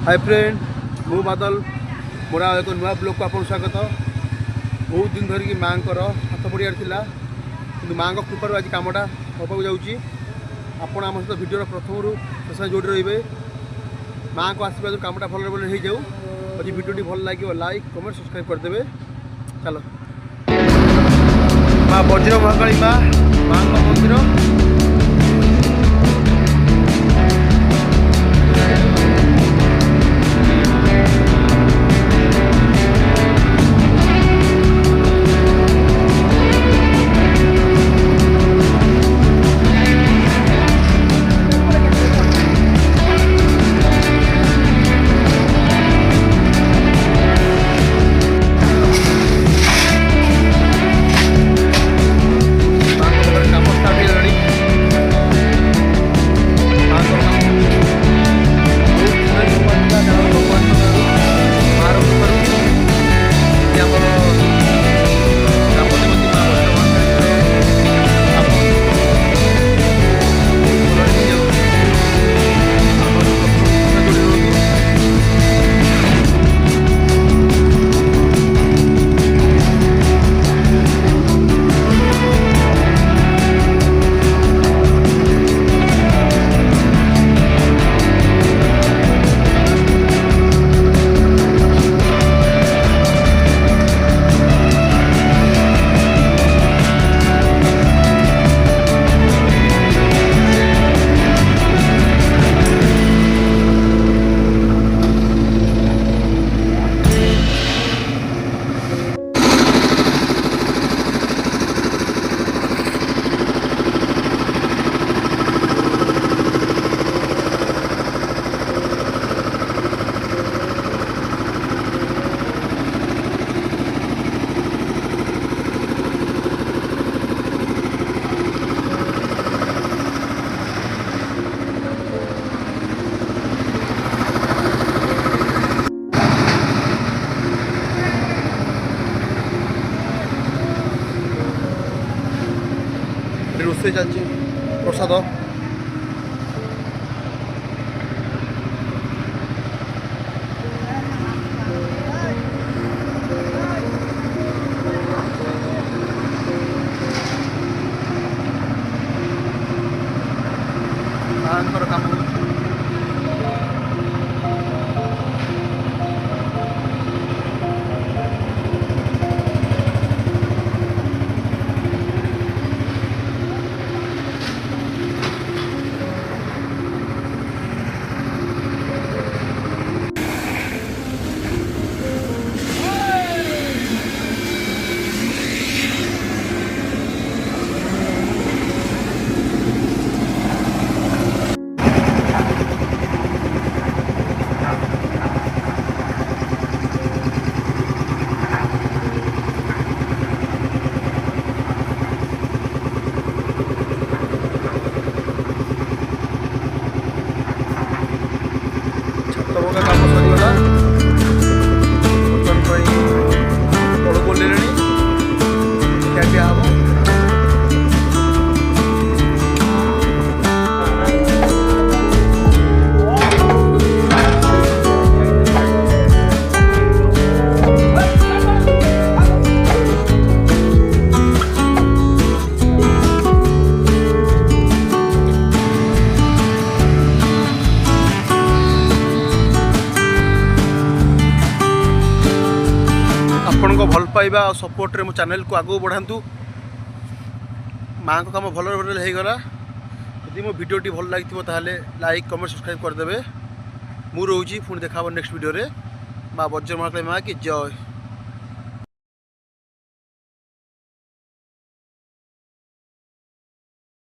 Hi friend मु बादल मोर एक नुआ ब्लॉग को आप स्वागत। बहुत दिन धरिकी माँ हाथ पड़ियार था कि माँ कृपार आज कमटा होगा जाऊँगी। आपण आम सहित भिडियो प्रथम शेष जो रे माँ को आशीर्वाद कमटा भल भल हो जाऊ। आज भिडियो भल लगे लाइक कमेंट सब्सक्राइब करदे। चलो माँ वज्र महाकाली माँ मंदिर रोषे चलती प्रसाद काम सरीगला तौक बोले क्या हम आपण भल पाइबा और सपोर्ट रे मो चैनल को आगू बढ़ातु। माँ को कम भल भल होगला। यदि मो भिडियोटी भल लगी ताले लाइक कमेंट सब्सक्राइब करदे। मु रोची पुणी देखा नेक्स्ट वीडियो रे। माँ वज्र महाकाली माँ की जय।